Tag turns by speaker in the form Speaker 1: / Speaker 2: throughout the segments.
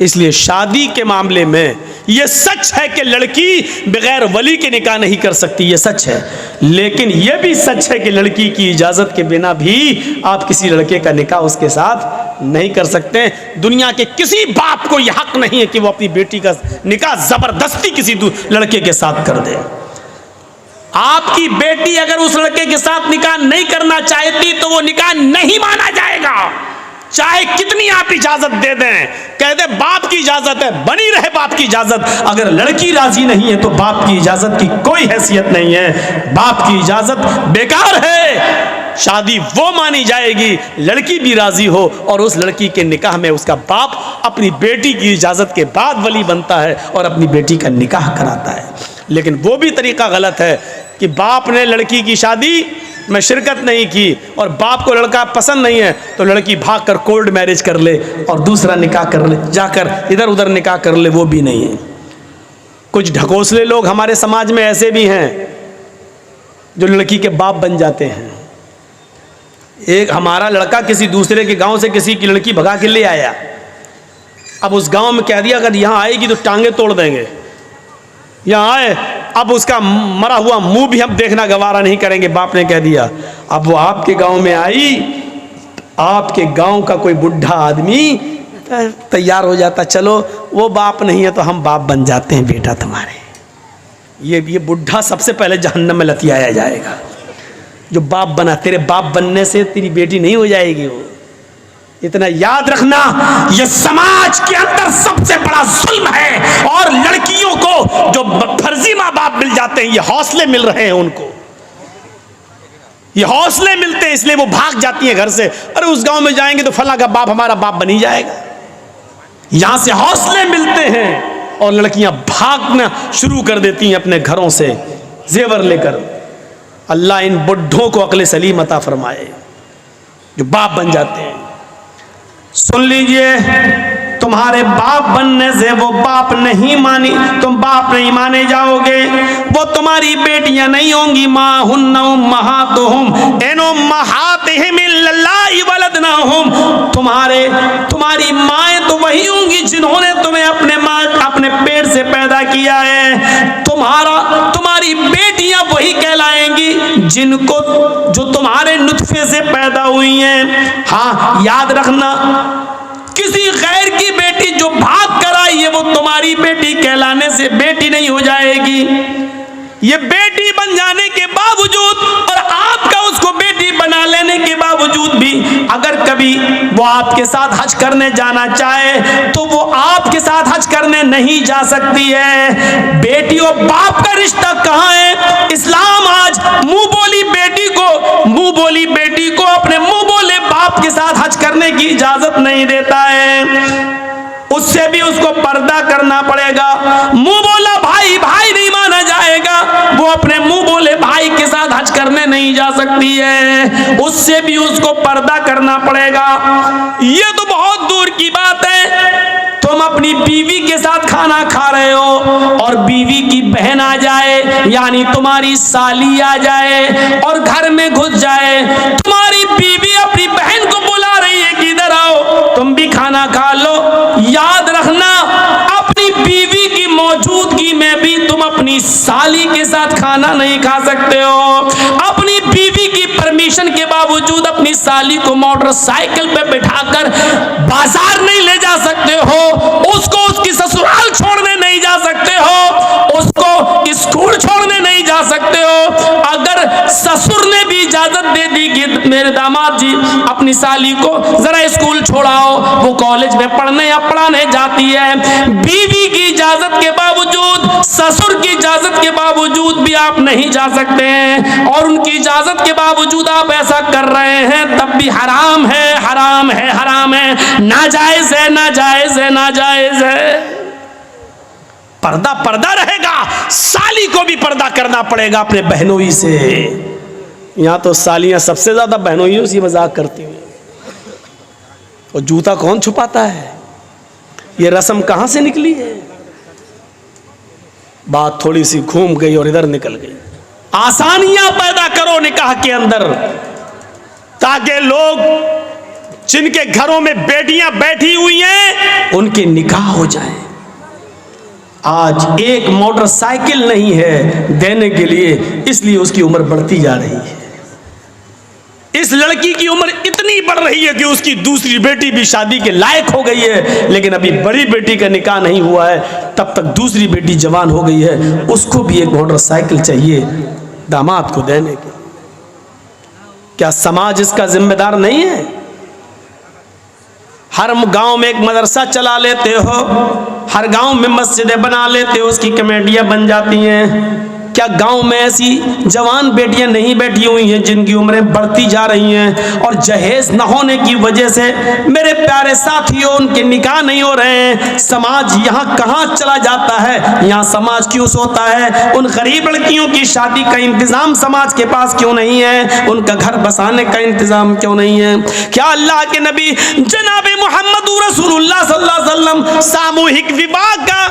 Speaker 1: इसलिए शादी के मामले में यह सच है कि लड़की बगैर वली के निकाह नहीं कर सकती, यह सच है। लेकिन यह भी सच है कि लड़की की इजाज़त के बिना भी आप किसी लड़के का निकाह उसके साथ नहीं कर सकते। दुनिया के किसी बाप को यह हक नहीं है कि वो अपनी बेटी का निकाह ज़बरदस्ती किसी लड़के के साथ कर दे। आपकी बेटी अगर उस लड़के के साथ निकाह नहीं करना चाहती तो वो निकाह नहीं माना जाएगा, चाहे कितनी आप इजाजत दे दें। कह दे बाप की इजाजत है, बनी रहे बाप की इजाजत। अगर लड़की राजी नहीं है तो बाप की इजाजत की कोई हैसियत नहीं है, बाप की इजाजत बेकार है। शादी वो मानी जाएगी लड़की भी राजी हो और उस लड़की के निकाह में उसका बाप अपनी बेटी की इजाजत के बाद वली बनता है और अपनी बेटी का निकाह कराता है। लेकिन वो भी तरीका गलत है कि बाप ने लड़की की शादी में शिरकत नहीं की और बाप को लड़का पसंद नहीं है तो लड़की भागकर कोर्ट मैरिज कर ले और दूसरा निकाह कर ले, जाकर इधर उधर निकाह कर ले, वो भी नहीं है। कुछ ढकोसले लोग हमारे समाज में ऐसे भी हैं जो लड़की के बाप बन जाते हैं। एक हमारा लड़का किसी दूसरे के गांव से किसी की लड़की भगा के ले आया। अब उस गांव में कह दिया अगर यहाँ आएगी तो टांगे तोड़ देंगे, यहाँ आए अब उसका मरा हुआ मुंह भी हम देखना गवारा नहीं करेंगे, बाप ने कह दिया। अब वो आपके गांव में आई, आपके गांव का कोई बुढ़ा आदमी तैयार हो जाता, चलो वो बाप नहीं है तो हम बाप बन जाते हैं बेटा तुम्हारे। ये बुढ़ा सबसे पहले जहन्नम में लतियाया जाएगा जो बाप बना। तेरे बाप बनने से तेरी बेटी नहीं हो जाएगी वो। इतना याद रखना, ये समाज के अंदर सबसे बड़ा जुल्म है। और लड़कियों को जो फर्जी माँ बाप मिल जाते हैं, ये हौसले मिल रहे हैं उनको, ये हौसले मिलते हैं इसलिए वो भाग जाती हैं घर से। अरे उस गांव में जाएंगे तो फला का बाप हमारा बाप बन ही जाएगा। यहां से हौसले मिलते हैं और लड़कियां भागना शुरू कर देती हैं अपने घरों से जेवर लेकर। अल्लाह इन बुढ़ों को अक्ल सलीम अता फरमाए जो बाप बन जाते हैं। सुन लीजिए, तुम्हारे बाप बनने से वो बाप नहीं मानी, तुम बाप नहीं माने जाओगे, वो तुम्हारी बेटियां नहीं होंगी। माँ हुन्ना उम्महातुहुम इन उम्महातिहिम इल्लल्लाहि वलदनाहुम, तुम्हारी माएँ तो वही होंगी जिन्होंने तुम्हें अपने पेट से पैदा किया है। तुम्हारी बेटियां वही कहलाएंगी जो तुम्हारे नुत्फे से पैदा हुई हैं। हाँ याद रखना, किसी गैर की बेटी जो भाग कर आई है वो तुम्हारी बेटी कहलाने से बेटी नहीं हो जाएगी। ये बेटी बन जाने के बावजूद और आपका उसको बेटी बना लेने के बावजूद भी अगर कभी वो आपके साथ हज करने जाना चाहे तो वो आपके साथ हज करने नहीं जा सकती है। बेटी और बाप का रिश्ता कहाँ है? इस्लाम आज मुंह बोली बेटी को अपने मुंह बोले बाप के साथ हज करने की इजाजत नहीं देता है। उससे भी उसको पर्दा करना पड़ेगा। मुंह बोला भाई नहीं माना जाएगा, वो अपने मुंह बोले भाई के साथ हज करने नहीं जा सकती है, उससे भी उसको पर्दा करना पड़ेगा। ये तो बहुत दूर की बात है, तुम अपनी बीवी के साथ खाना खा रहे हो और बीवी की बहन आ जाए यानी तुम्हारी साली आ जाए और घर में घुस जाए। तुम्हारी बीवी अपनी बहन को बुला रही है कि इधर आओ तुम भी खाना खा लो। याद रखना, अपनी बीवी की मौजूदगी में भी तुम अपनी साली के साथ खाना नहीं खा सकते हो। अपनी बीवी की परमिशन के बावजूद अपनी साली को मोटरसाइकिल पे बिठाकर बाजार नहीं ले जा सकते हो, उसको उसकी ससुराल छोड़ने नहीं जा सकते हो, उसको स्कूल छोड़ने नहीं जा सकते हो। अगर ससुर ने भी इजाजत दे दी कि मेरे दामाद जी अपनी साली को जरा स्कूल छोड़ाओ, वो कॉलेज में पढ़ने या पढ़ाने जाती है, बीवी की इजाजत के बावजूद, ससुर की इजाजत के बावजूद भी आप नहीं जा सकते हैं। और उनकी इजाजत के बावजूद आप ऐसा कर रहे हैं तब भी हराम है, हराम है, हराम है, नाजायज है, नाजायज है, नाजायज है। पर्दा रहेगा, साली को भी पर्दा करना पड़ेगा अपने बहनोई से। यहाँ तो सालियां सबसे ज्यादा बहनोइयों से मजाक करती हैं। और जूता कौन छुपाता है? ये रस्म कहां से निकली है? बात थोड़ी सी घूम गई और इधर निकल गई। आसानियां पैदा करो निकाह के अंदर ताकि लोग जिनके घरों में बेटियां बैठी हुई हैं उनके निकाह हो जाएं। आज एक मोटरसाइकिल नहीं है देने के लिए, इसलिए उसकी उम्र बढ़ती जा रही है। इस लड़की की उम्र इतनी बढ़ रही है कि उसकी दूसरी बेटी भी शादी के लायक हो गई है, लेकिन अभी बड़ी बेटी का निकाह नहीं हुआ है, तब तक दूसरी बेटी जवान हो गई है, उसको भी एक मोटरसाइकिल चाहिए दामाद को देने के। क्या समाज इसका जिम्मेदार नहीं है? हर गांव में एक मदरसा चला लेते हो, हर गांव में मस्जिदें बना लेते हो, उसकी कमेटियां बन जाती हैं। क्या गांव में ऐसी जवान बेटियां नहीं बैठी हुई हैं जिनकी उम्रें बढ़ती जा रही हैं और जहेज न होने की वजह से मेरे प्यारे साथियों उनके निकाह नहीं हो रहे हैं? समाज यहाँ कहाँ चला जाता है? यहाँ समाज क्यों सोता है? उन गरीब लड़कियों की शादी का इंतजाम समाज के पास क्यों नहीं है? उनका घर बसाने का इंतजाम क्यों नहीं है? क्या अल्लाह के नबी जनाब मोहम्मद रसूलुल्लाह सल्लल्लाहु अलैहि वसल्लम सामूहिक विवाह का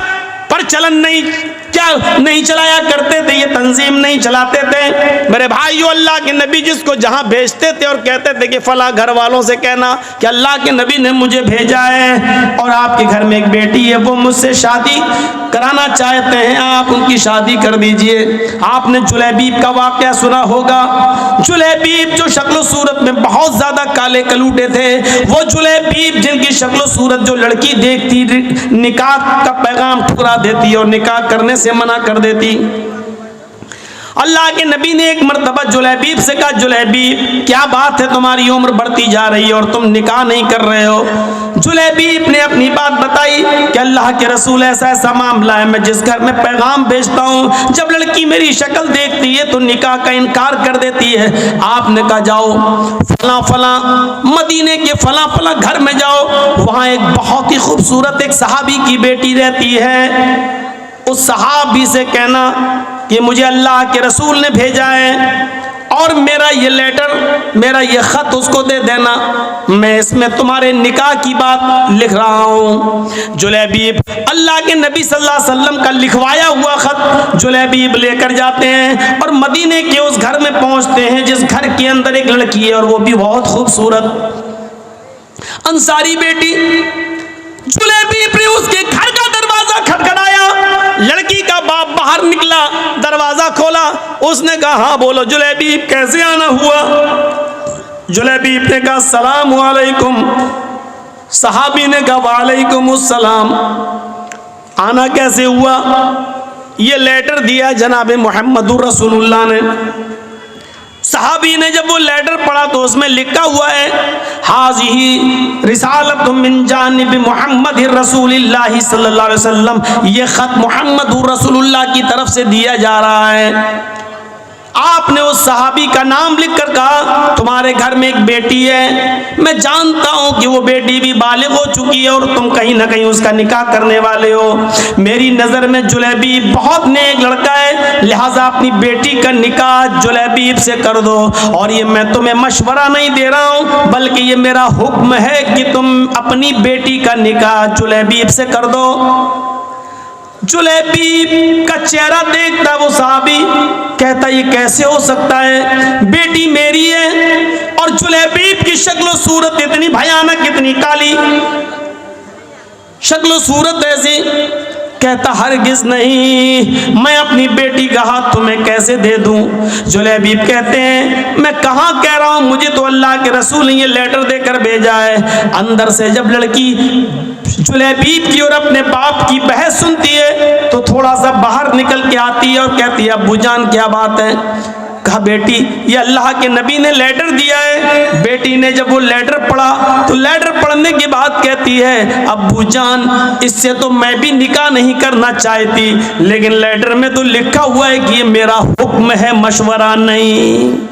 Speaker 1: प्रचलन नहीं चलाया करते थे? ये तंजीम नहीं चलाते थे? मेरे भाइयों, अल्लाह के नबी जिसको जहां भेजते थे और कहते थे कि फला घर वालों से कहना कि अल्लाह के नबी ने मुझे भेजा है और आपके घर में एक बेटी है, वो मुझसे शादी कराना चाहते हैं, आप उनकी शादी कर दीजिए। आपने जुलैबीब का वाकया सुना होगा। जुलैबीब जो शक्ल सूरत में बहुत ज्यादा काले कलूटे थे, वो जुलैबीब जिनकी शक्ल सूरत जो लड़की देखती निकाह का पैगाम ठुकरा देती और निकाह करने से मना कर देती। अल्लाह के नबी ने एक मर्तबा जुलैबीब से कहा, जुलैबीब क्या बात है, तुम्हारी उम्र बढ़ती जा रही है और तुम निकाह नहीं कर रहे हो? जुलैबीब ने अपनी बात बताई कि अल्लाह के रसूल ऐसा ऐसा मामला है, मैं जिस घर में पैगाम भेजता हूँ जब लड़की मेरी शक्ल देखती है तो निकाह का इनकार कर देती है। आपने कहा जाओ फला फला मदीने के फला फला घर में जाओ, वहाँ एक बहुत ही खूबसूरत एक सहाबी की बेटी रहती है, उस सहाबी से कहना कि मुझे अल्लाह के रसूल ने भेजा है और मेरा ये लेटर, मेरा ये खत उसको दे देना, मैं इसमें तुम्हारे निकाह की बात लिख रहा हूँ। जुलैबीब अल्लाह के नबी सल्लल्लाहु अलैहि वसल्लम का लिखवाया हुआ खत जुलैबीब लेकर जाते हैं और मदीने के उस घर में पहुँचते हैं जिस घर के अंदर एक लड़की है और वो भी बहुत खूबसूरत अंसारी बेटी। जुलैबीब ने उसके घर का दरवाजा खटखटाया, लड़की का बाप बाहर निकला, दरवाजा खोला, उसने कहा हाँ बोलो जुलैबीब कैसे आना हुआ? जुलैबीब ने कहा सलाम वालेकुम। सहाबी ने कहा वालेकुम अस्सलाम। आना कैसे हुआ? ये लेटर दिया जनाब मोहम्मदुर रसूलुल्लाह ने। सहाबी ने जब वो लेटर पढ़ा तो उसमें लिखा हुआ है हाज़िही रिसालतुम मिन जानिब मोहम्मद रसूलिल्लाह सल्लल्लाहु अलैहि वसल्लम, ये खत मोहम्मद रसूलुल्लाह की तरफ से दिया जा रहा है। आपने उस सहाबी का नाम लिखकर कहा तुम्हारे घर में एक बेटी है, मैं जानता हूं कि वो बेटी भी बालिग हो चुकी है और तुम कहीं ना कहीं उसका निकाह करने वाले हो। मेरी नज़र में जुलैबीब बहुत नेक लड़का है, लिहाजा अपनी बेटी का निकाह जुलैबीब से कर दो। और ये मैं तुम्हें मशवरा नहीं दे रहा हूं बल्कि ये मेरा हुक्म है कि तुम अपनी बेटी का निकाह जुलैबीब से कर दो। जुलैबीब का चेहरा देखता वो सहाबी, कहता ये कैसे हो सकता है, बेटी मेरी है और जुलैबीब की शक्ल सूरत इतनी भयानक, इतनी काली शक्ल सूरत ऐसी। कहता हरगिज नहीं, मैं अपनी बेटी का हाथ तुम्हें कैसे दे दूं? जुलैबीब कहते हैं मैं कहाँ कह रहा हूँ, मुझे तो अल्लाह के रसूल ने ये लेटर देकर भेजा है। अंदर से जब लड़की जुलैबीब की और अपने बाप की बहस सुनती है तो थोड़ा सा बाहर निकल के आती है और कहती है अब्बू जान क्या बात है? कहा बेटी ये अल्लाह के नबी ने लेटर दिया है। बेटी ने जब वो लेटर पढ़ा तो लेटर पढ़ने के बाद कहती है अब्बू जान इससे तो मैं भी निकाह नहीं करना चाहती, लेकिन लेटर में तो लिखा हुआ है कि ये मेरा हुक्म है, मशवरा नहीं।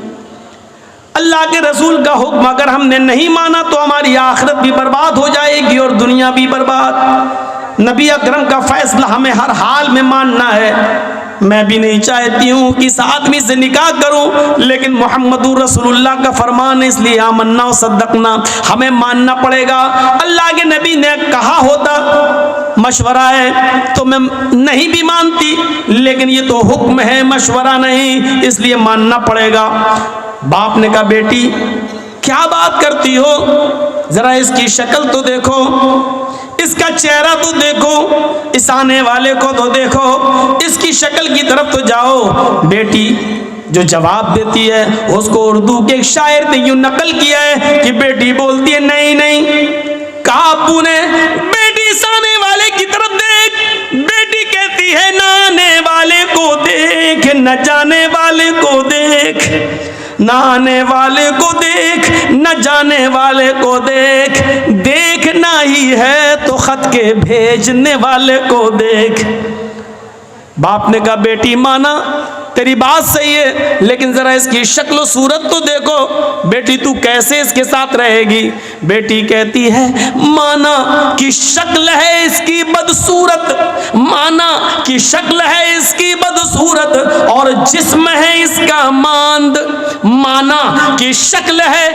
Speaker 1: अल्लाह के रसूल का हुक्म अगर हमने नहीं माना तो हमारी आखिरत भी बर्बाद हो जाएगी और दुनिया भी बर्बाद। नबी अकरम का फैसला हमें हर हाल में मानना है। मैं भी नहीं चाहती हूँ कि इस आदमी से निकाह करूँ, लेकिन मोहम्मदुर रसूलुल्लाह का फरमान है, इसलिए आमन्ना व सद्दक़ना, हमें मानना पड़ेगा। अल्लाह के नबी ने कहा होता मशवरा है तो मैं नहीं भी मानती, लेकिन ये तो हुक्म है, मशवरा नहीं, इसलिए मानना पड़ेगा। बाप ने कहा बेटी क्या बात करती हो? जरा इसकी शक्ल तो देखो, इसका चेहरा तो देखो, इस आने वाले को तो देखो, इसकी शक्ल की तरफ तो जाओ। बेटी जो जवाब देती है उसको उर्दू के एक शायर ने यूं नकल किया है कि बेटी बोलती है नहीं नहीं, कहा अब्बू ने बेटी इस आने वाले की तरफ देख। बेटी कहती है ना आने वाले को देख, न जाने वाले को देख, ना आने वाले को देख, न जाने वाले को देख, देखना ही है तो खत के भेजने वाले को देख। बाप ने कहा बेटी माना तेरी बात सही है, लेकिन जरा इसकी शक्ल सूरत तो देखो, बेटी तू कैसे इसके साथ रहेगी। बेटी कहती है माना कि शक्ल है इसकी बदसूरत, माना कि शक्ल है इसकी बदसूरत और जिस्म है इसका मांद, माना कि शक्ल है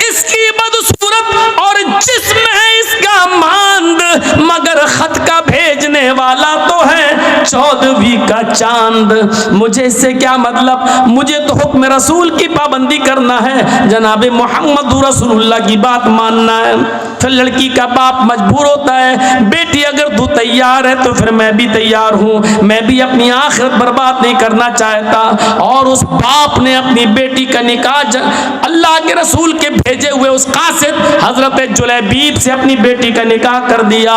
Speaker 1: इसकी बदसूरत और जिस्म है इसका मांद, मगर खत का भेजने वाला तो है 14वीं का चांद। मुझे इससे क्या मतलब, मुझे तो हुक्म रसूल की पाबंदी करना है, जनाब मोहम्मद रसूलुल्लाह की बात मानना है। फिर लड़की का बाप मजबूर होता है, बेटी अगर तू तैयार है तो फिर मैं भी तैयार हूँ, मैं भी अपनी आखिरत बर्बाद नहीं करना चाहता। और उस बाप ने अपनी बेटी का निकाह अल्लाह के रसूल के भेजे हुए उस कासिद हजरत जुलैबीब से अपनी बेटी का निकाह कर दिया।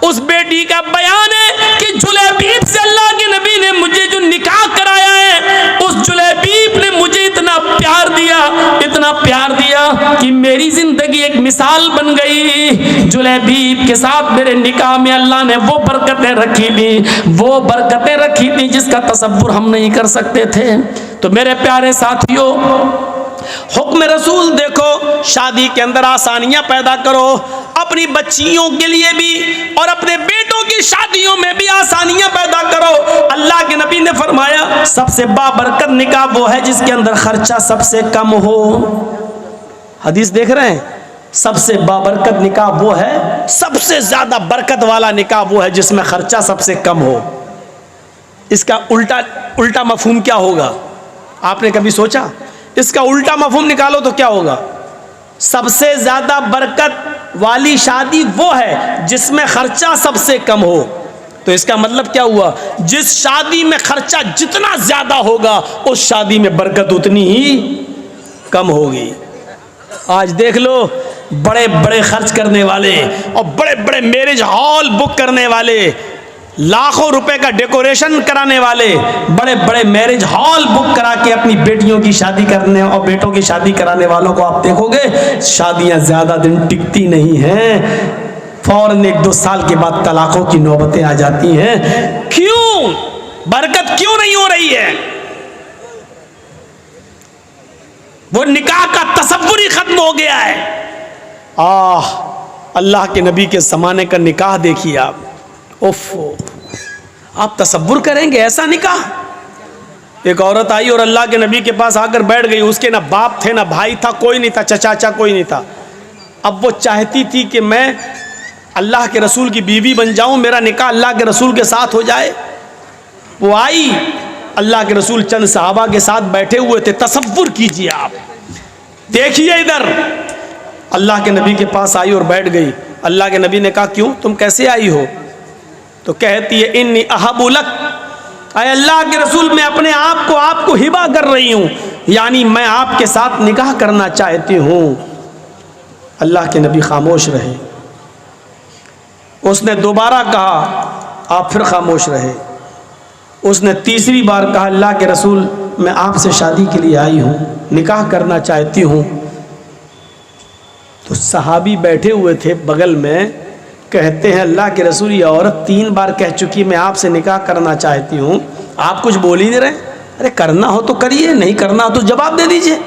Speaker 1: उस बेटी का बयान है कि जुलैबीब से अल्लाह के नबी ने मुझे जो निकाह कराया है, उस जुलैबीब ने मुझे इतना प्यार दिया, इतना प्यार दिया कि मेरी जिंदगी एक मिसाल बन गई। जुलैबीब के साथ मेरे निकाह में अल्लाह ने वो बरकतें रखी थी, वो बरकतें रखी थी जिसका तसव्वुर हम नहीं कर सकते थे। तो मेरे प्यारे साथियों, हुक्म रसूल देखो, शादी के अंदर आसानियां पैदा करो, अपनी बच्चियों के लिए भी और अपने बेटों की शादियों में भी आसानियां पैदा करो। अल्लाह के नबी ने फरमाया सबसे बाबरकत निकाह वो है जिसके अंदर खर्चा सबसे कम हो। हदीस देख रहे हैं, सबसे बाबरकत निकाह वो है, सबसे ज्यादा बरकत वाला निकाह वो है जिसमें खर्चा सबसे कम हो। इसका उल्टा मफहूम क्या होगा, आपने कभी सोचा? इसका उल्टा मफहूम निकालो तो क्या होगा? सबसे ज्यादा बरकत वाली शादी वो है जिसमें खर्चा सबसे कम हो। तो इसका मतलब क्या हुआ, जिस शादी में खर्चा जितना ज्यादा होगा उस शादी में बरकत उतनी ही कम होगी। आज देख लो, बड़े बड़े खर्च करने वाले और बड़े बड़े मैरिज हॉल बुक करने वाले, लाखों रुपए का डेकोरेशन कराने वाले, बड़े बड़े मैरिज हॉल बुक करा के अपनी बेटियों की शादी करने और बेटों की शादी कराने वालों को आप देखोगे, शादियां ज्यादा दिन टिकती नहीं हैं। फौरन 1-2 साल के बाद तलाकों की नौबतें आ जाती हैं। क्यों? बरकत क्यों नहीं हो रही है? वो निकाह का तसव्वुर ही खत्म हो गया है। अल्लाह के नबी के ज़माने का निकाह देखिए आप, ओफो, आप तसव्वुर करेंगे ऐसा निकाह? एक औरत आई और अल्लाह के नबी के पास आकर बैठ गई। उसके ना बाप थे, ना भाई था, कोई नहीं था, चाचा कोई नहीं था। अब वो चाहती थी कि मैं अल्लाह के रसूल की बीवी बन जाऊं, मेरा निकाह अल्लाह के रसूल के साथ हो जाए। वो आई, अल्लाह के रसूल चंद सहाबा के साथ बैठे हुए थे। तसव्वुर कीजिए आप, देखिए इधर, अल्लाह के नबी के पास आई और बैठ गई। अल्लाह के नबी ने कहा क्यों, तुम कैसे आई हो? तो कहती है इन्नी अहब्बु लक, अय अल्लाह के रसूल मैं अपने आप को आपको हिबा कर रही हूँ, यानी मैं आपके साथ निकाह करना चाहती हूँ। अल्लाह के नबी खामोश रहे। उसने दोबारा कहा, आप फिर खामोश रहे। उसने तीसरी बार कहा, अल्लाह के रसूल मैं आपसे शादी के लिए आई हूँ, निकाह करना चाहती हूँ। तो सहाबी बैठे हुए थे बगल में, कहते हैं अल्लाह के रसूल ये औरत 3 बार कह चुकी मैं आपसे निकाह करना चाहती हूँ, आप कुछ बोल ही नहीं रहे। अरे करना हो तो करिए, नहीं करना हो तो जवाब दे दीजिए।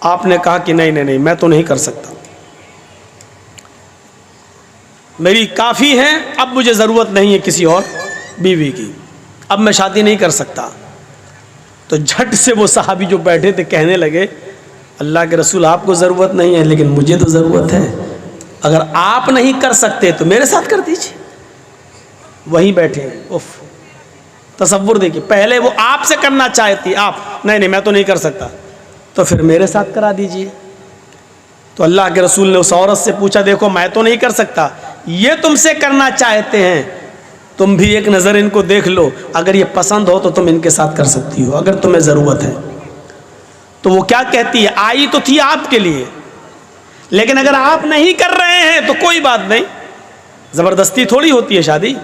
Speaker 1: आपने कहा कि नहीं नहीं नहीं, मैं तो नहीं कर सकता, मेरी काफ़ी है, अब मुझे ज़रूरत नहीं है किसी और बीवी की, अब मैं शादी नहीं कर सकता। तो झट से वो सहाबी जो बैठे थे कहने लगे, अल्लाह के रसूल आपको ज़रूरत नहीं है लेकिन मुझे तो ज़रूरत है, अगर आप नहीं कर सकते तो मेरे साथ कर दीजिए। वहीं बैठे, उफ, तसव्वुर देखिए, पहले वो आपसे करना चाहती, आप नहीं नहीं मैं तो नहीं कर सकता, तो फिर मेरे साथ करा दीजिए। तो अल्लाह के रसूल ने उस औरत से पूछा, देखो मैं तो नहीं कर सकता, ये तुमसे करना चाहते हैं, तुम भी एक नज़र इनको देख लो, अगर ये पसंद हो तो तुम इनके साथ कर सकती हो, अगर तुम्हें ज़रूरत है। तो वो क्या कहती है, आई तो थी आपके लिए, लेकिन अगर आप नहीं कर रहे हैं तो कोई बात नहीं, ज़बरदस्ती थोड़ी होती है शादी।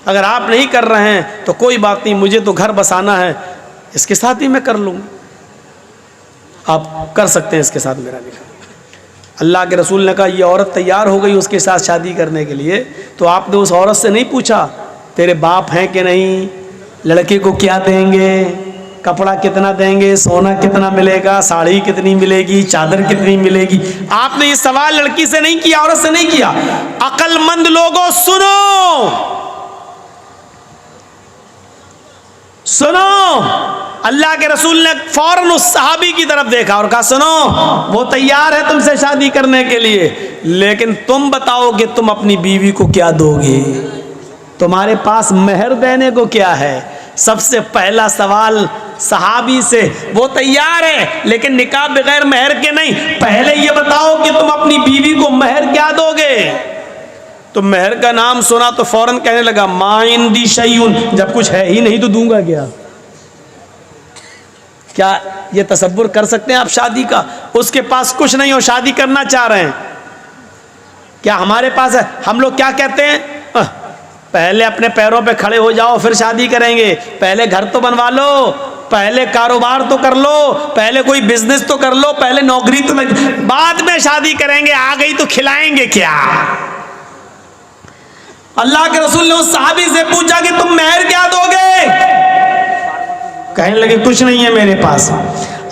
Speaker 1: अगर आप नहीं कर रहे हैं तो कोई बात नहीं, मुझे तो घर बसाना है, इसके साथ ही मैं कर लूँगी, आप कर सकते हैं इसके साथ मेरा निकाह। अल्लाह के रसूल ने कहा, ये औरत तैयार हो गई उसके साथ शादी करने के लिए, तो आपने उस औरत से नहीं पूछा तेरे बाप हैं कि नहीं, लड़के को क्या देंगे, कपड़ा कितना देंगे, सोना कितना मिलेगा, साड़ी कितनी मिलेगी, चादर कितनी मिलेगी। आपने ये सवाल लड़की से नहीं किया, औरत से नहीं किया। अक्लमंद लोगों सुनो, सुनो, अल्लाह के रसूल ने फौरन उस सहाबी की तरफ देखा और कहा, सुनो वो तैयार है तुमसे शादी करने के लिए, लेकिन तुम बताओ कि तुम अपनी बीवी को क्या दोगे, तुम्हारे पास मेहर देने को क्या है। सबसे पहला सवाल सहाबी से, वो तैयार है लेकिन निकाह बगैर मेहर के नहीं, पहले ये बताओ कि तुम अपनी बीवी को मेहर क्या दोगे। तो मेहर का नाम सुना तो फौरन कहने लगा, मा इंदी शैउन, जब कुछ है ही नहीं तो दूंगा क्या। क्या ये तसव्वुर कर सकते हैं आप शादी का, उसके पास कुछ नहीं हो, शादी करना चाह रहे हैं, क्या हमारे पास है। हम लोग क्या कहते हैं, पहले अपने पैरों पे खड़े हो जाओ फिर शादी करेंगे, पहले घर तो बनवा लो, पहले कारोबार तो कर लो, पहले कोई बिजनेस तो कर लो, पहले नौकरी तो बाद में शादी करेंगे, आ गई तो खिलाएंगे क्या। अल्लाह के रसूल ने उस सहाबी से पूछा कि तुम मेहर क्या दोगे, कहने लगे कुछ नहीं है मेरे पास।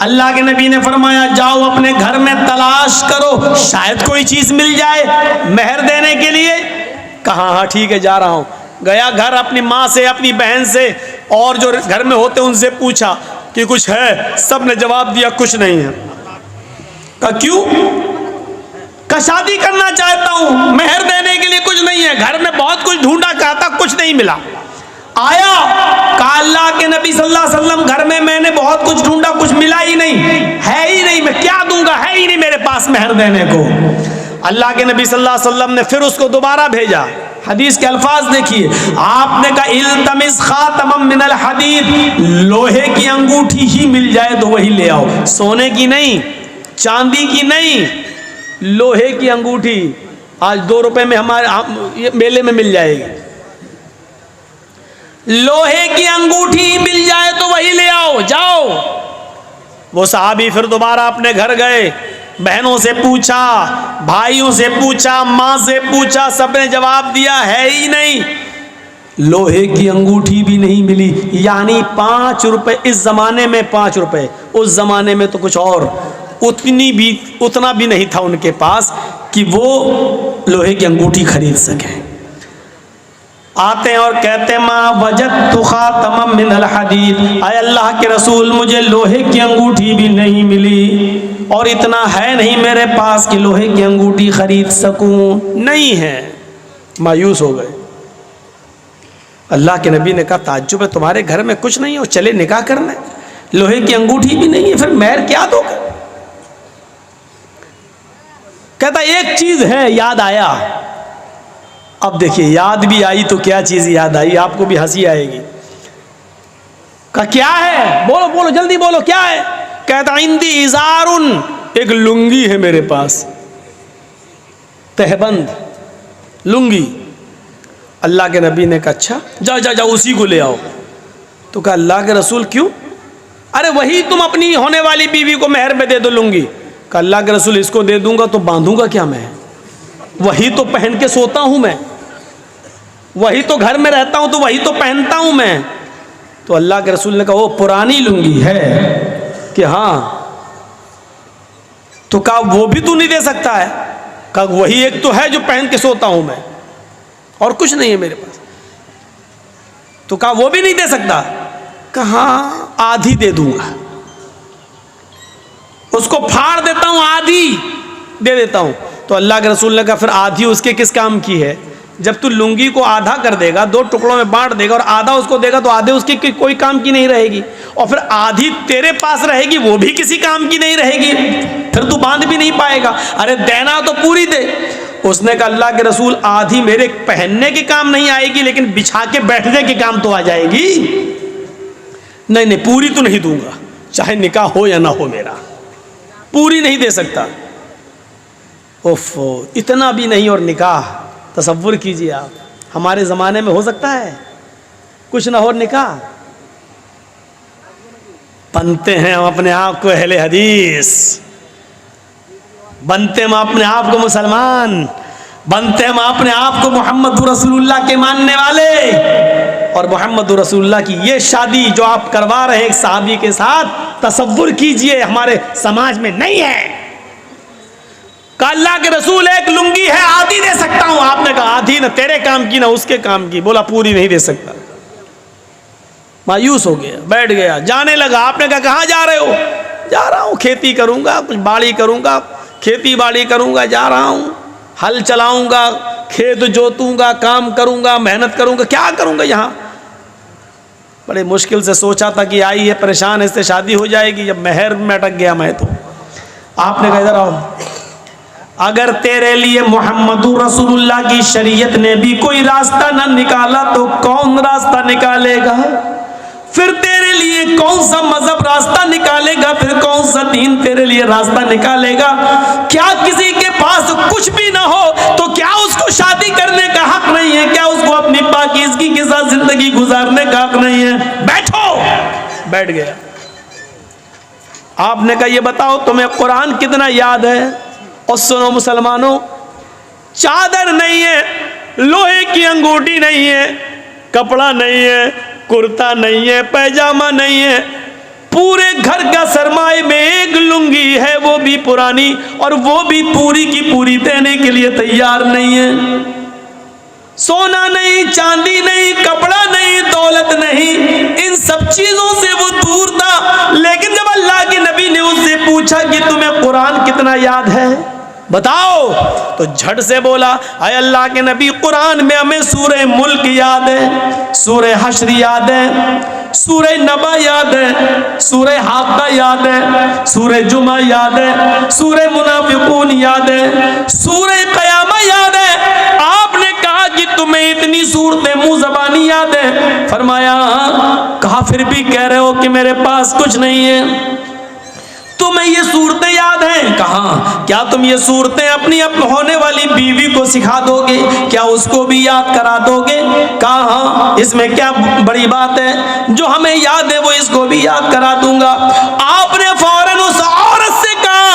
Speaker 1: अल्लाह के नबी ने फरमाया, जाओ अपने घर में तलाश करो, शायद कोई चीज मिल जाए मेहर देने के लिए। कहा हाँ ठीक है जा रहा हूँ। गया घर, अपनी माँ से, अपनी बहन से और जो घर में होते उनसे पूछा कि कुछ है, सब ने जवाब दिया कुछ नहीं है। कहा क्यों, का शादी करना चाहता हूँ, मेहर देने के लिए कुछ नहीं है, घर में बहुत कुछ ढूंढा, कहता कुछ नहीं मिला। आया, कहा अल्लाह के नबी सल्लल्लाहु अलैहि वसल्लम घर में मैंने बहुत कुछ ढूंढा, कुछ मिला ही नहीं, है ही नहीं, मैं क्या दूंगा, है ही नहीं मेरे पास मेहर देने को। अल्लाह के नबी सल्लल्लाहु अलैहि वसल्लम ने फिर उसको दोबारा भेजा। हदीस के अल्फाज देखिए, आपने कहा इल्तमिस खातमम मिनल हदीद, लोहे की अंगूठी ही मिल जाए तो वही ले आओ, सोने की नहीं, चांदी की नहीं, लोहे की अंगूठी आज 2 रुपए में हमारे मेले में मिल जाएगी। लोहे की अंगूठी मिल जाए तो वही ले आओ, जाओ। वो सहाबी फिर दोबारा अपने घर गए, बहनों से पूछा, भाइयों से पूछा, माँ से पूछा, सबने जवाब दिया है ही नहीं, लोहे की अंगूठी भी नहीं मिली। यानी 5 रुपए, इस जमाने में 5 रुपए, उस जमाने में तो कुछ और, उतना भी नहीं था उनके पास कि वो लोहे की अंगूठी खरीद सके। आते हैं और कहते माँ वजदतु खातमम मिनल हदीद, आय अल्लाह के रसूल मुझे लोहे की अंगूठी भी नहीं मिली और इतना है नहीं मेरे पास कि लोहे की अंगूठी खरीद सकूं, नहीं है। मायूस हो गए। अल्लाह के नबी ने कहा ताज्जुब है, तुम्हारे घर में कुछ नहीं है, चले निकाह करने, लोहे की अंगूठी भी नहीं है, फिर मेहर क्या दोगे। कहता एक चीज है, याद आया। अब देखिए, याद भी आई तो क्या चीज याद आई, आपको भी हंसी आएगी। का क्या है, बोलो बोलो जल्दी बोलो क्या है। कहता इंदी इजारुन, एक लुंगी है मेरे पास, तहबंद लुंगी। अल्लाह के नबी ने कहा अच्छा जाओ जाओ जाओ उसी को ले आओ। तो कहा अल्लाह के रसूल क्यों, अरे वही तुम अपनी होने वाली बीवी को मेहर में दे दो लुंगी। कहा अल्लाह के रसूल इसको दे दूंगा तो बांधूंगा क्या मैं, वही तो पहन के सोता हूं मैं, वही तो घर में रहता हूं तो वही तो पहनता हूं मैं। तो अल्लाह के रसूल ने कहा वो पुरानी लुंगी है कि हाँ। तो कहा वो भी तू नहीं दे सकता है। कहा वही एक तो है जो पहन के सोता हूं मैं और कुछ नहीं है मेरे पास। तो कहा वो भी नहीं दे सकता। कहा आधी दे दूंगा, उसको फाड़ देता हूं, आधी दे देता हूं। तो अल्लाह के रसूल ने कहा फिर आधी उसके किस काम की है जब तू लुंगी को आधा कर देगा, 2 टुकड़ों में बांट देगा और आधा उसको देगा, तो आधे उसकी कोई काम की नहीं रहेगी, और फिर आधी तेरे पास रहेगी, वो भी किसी काम की नहीं रहेगी, फिर तू बांध भी नहीं पाएगा। अरे देना तो पूरी दे। उसने कहा अल्लाह के रसूल, आधी मेरे पहनने के काम नहीं आएगी, लेकिन बिछा के बैठने के काम तो आ जाएगी। नहीं नहीं, पूरी तो नहीं दूंगा, चाहे निकाह हो या ना हो, मेरा पूरी नहीं दे सकता। ओफो, इतना भी नहीं। और निकाह, तसव्वुर कीजिए आप, हमारे ज़माने में हो सकता है कुछ ना हो निकाह? बनते हैं हम अपने आप को अहले हदीस, बनते हम अपने आप को मुसलमान, बनते हम अपने आप को मोहम्मद रसूलुल्लाह के मानने वाले। और मोहम्मद रसूलुल्लाह की ये शादी जो आप करवा रहे हैं एक सहाबी के साथ, तसव्वुर कीजिए हमारे समाज में नहीं है। कहा अल्लाह के रसूल, एक लुंगी है, आधी दे सकता हूं। आपने कहा आधी ना तेरे काम की ना उसके काम की। बोला पूरी नहीं दे सकता। मायूस हो गया, बैठ गया, जाने लगा। आपने कहा कहाँ जा रहे हो? जा रहा हूँ, खेती करूंगा, कुछ बाड़ी करूंगा, खेती बाड़ी करूंगा, जा रहा हूँ, हल चलाऊंगा, खेत जोतूंगा, काम करूंगा, मेहनत करूंगा, क्या करूंगा यहाँ। बड़े मुश्किल से सोचा था कि आई है परेशान, इससे शादी हो जाएगी, जब महर में अटक गया मैं तो। आपने कहा इधर आओ, अगर तेरे लिए मोहम्मद रसूलुल्लाह की शरीयत ने भी कोई रास्ता न निकाला तो कौन रास्ता निकालेगा? फिर तेरे लिए कौन सा मजहब रास्ता निकालेगा? फिर कौन सा दीन तेरे लिए रास्ता निकालेगा? क्या किसी के पास कुछ भी ना हो तो क्या उसको शादी करने का हक नहीं है? क्या उसको अपनी पाकीज़गी के साथ जिंदगी गुजारने का हक नहीं है? बैठो। बैठ गया। आपने कहा ये बताओ तुम्हें कुरान कितना याद है? और सुनो मुसलमानों, चादर नहीं है, लोहे की अंगूठी नहीं है, कपड़ा नहीं है, कुर्ता नहीं है, पैजामा नहीं है, पूरे घर का सरमाए में एक लुंगी है, वो भी पुरानी, और वो भी पूरी की पूरी देने के लिए तैयार नहीं है। सोना नहीं, चांदी नहीं, कपड़ा नहीं, दौलत नहीं, इन सब चीजों से वो दूर था। लेकिन जब अल्लाह के नबी ने उससे पूछा कि तुम्हें कुरान कितना याद है, बताओ, तो झट से बोला, अय अल्लाह के नबी, कुरान में हमें सूरह मुल्क याद है, सूरह हश्र याद है, सूरह नबा याद है, सूरह हाक़ा याद है, सूरह जुमा याद है, सूरह मुनाफिकून याद है, सूरह क़यामा याद है। आपने कहा कि तुम्हें इतनी सूरतें मुंह ज़बानी याद है? फरमाया कहा फिर भी कह रहे हो कि मेरे पास कुछ नहीं है। तुम्हें ये सूरतें याद हैं? कहा क्या तुम ये सूरतें अपनी अब होने वाली बीवी को सिखा दोगे? क्या उसको भी याद करा दोगे? कहा हाँ, इसमें क्या बड़ी बात है, जो हमें याद है वो इसको भी याद करा दूंगा। आपने फौरन उस औरत से कहा,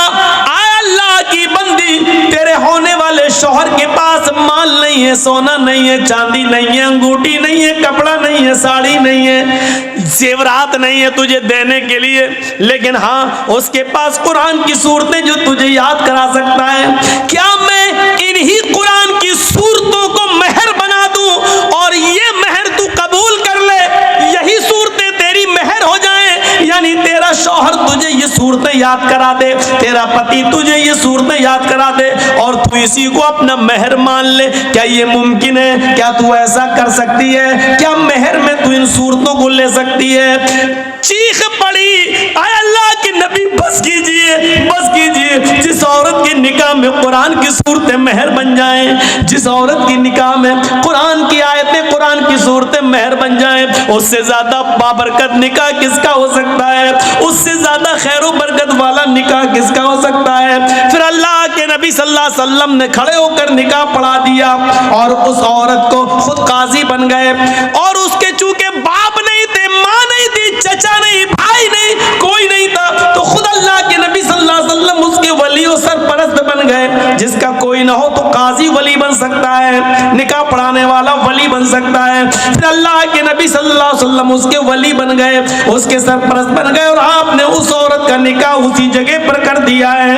Speaker 1: आय अल्लाह की बंदी, तेरे होने वाले शौहर के पास माल नहीं है, सोना नहीं है, चांदी नहीं है, अंगूठी नहीं है, कपड़ा नहीं है, साड़ी नहीं है, जेवरात नहीं है तुझे देने के लिए, लेकिन हाँ उसके पास कुरान की सूरतें जो तुझे याद करा सकता है। क्या मैं इन्हीं कुरान की सूरतों को मेहर बना दूं और ये मेहर तू कबूल कर ले, यही सूरतें तेरी मेहर हो जाएं? यानी तेरा शौहर तुझे ये सूरतें याद करा दे, तेरा पति तुझे ये सूरतें याद करा दे और तू इसी को अपना मेहर मान ले। क्या ये मुमकिन है? क्या तू ऐसा कर सकती है? क्या मेहर में तू इन सूरतों को ले सकती है? चीख पड़ी, आय अल्लाह के नबी बस कीजिए, बस कीजिए। जिस औरत के निकाह में कुरान की सूरतें मेहर बन जाएं, जिस औरत की निकाह में कुरान की आयतें, कुरान की सूरतें मेहर बन जाएं, उससे ज्यादा बाबरकत निकाह किसका हो सकता है? उससे ज्यादा खैर बरकत वाला निकाह किसका हो सकता है? फिर अल्लाह के नबी सल्लल्लाहु अलैहि वसल्लम ने खड़े होकर निकाह पढ़ा दिया और उस औरत को खुद काजी बन गए। और उसके चूंकि बाप नहीं थे, माँ नहीं थी, चचा नहीं, भाई नहीं, कोई नहीं था, तो खुद अल्लाह के नबी सल्लल्लाहु अलैहि वसल्लम उसके वली और सरपरस्त बन गए। जिसका कोई ना हो तो काजी वली बन सकता है, निकाह पढ़ाने वाला वली बन सकता है। फिर अल्लाह के नबी सल्लल्लाहु अलैहि वसल्लम उसके वली बन गए, उसके सरपरस्त बन गए और आपने उस औरत का निकाह उसी जगह पर कर दिया है।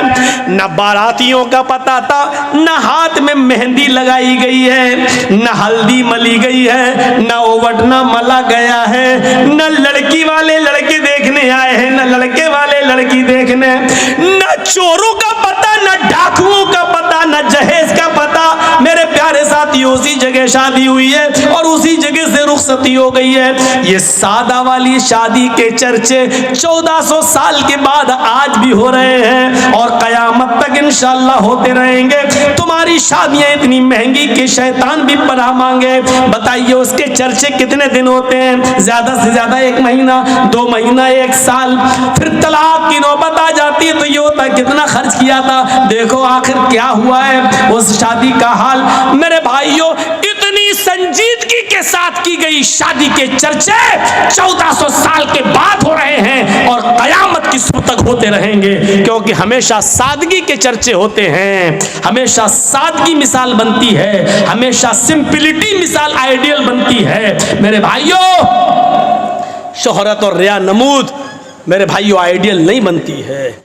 Speaker 1: न बारातियों का पता था, न हाथ में मेहंदी लगाई गई है, न हल्दी मली गई है, न ओवटना मला गया है, न लड़की वाले लड़के देखने आए हैं, न लड़के वाले लड़की देखने, न चोरों का पता, न डाकुओं का पता, न जहेज का पता। मेरे प्यारे साथियों, उसी जगह शादी हुई है और उसी जगह से रुखसती हो गई है। ये सादा वाली शादी के चर्चे 1400 साल के बाद आज भी हो रहे हैं और कयामत तक इंशाअल्लाह होते रहेंगे। तुम्हारी शादियां इतनी महंगी कि शैतान भी पनाह मांगे। बताइए उसके चर्चे कितने दिन होते हैं? ज्यादा से ज्यादा 1 महीना, 2 महीना, 1 साल। फिर तलाक की नौबत आ जाती है तो ये होता है कितना खर्च किया था, देखो आखिर क्या हुआ है उस शादी का हाल। मेरे भाइयों, इतनी संजीदगी के साथ की गई शादी के चर्चे 1400 साल के बाद हो रहे हैं और कयामत की सुबह तक होते रहेंगे, क्योंकि हमेशा सादगी के चर्चे होते हैं, हमेशा सादगी मिसाल बनती है, हमेशा सिंपलिटी मिसाल आइडियल बनती है। मेरे भाइयों, शोहरत और रिया नमूद मेरे भाइयों आइडियल नहीं बनती है।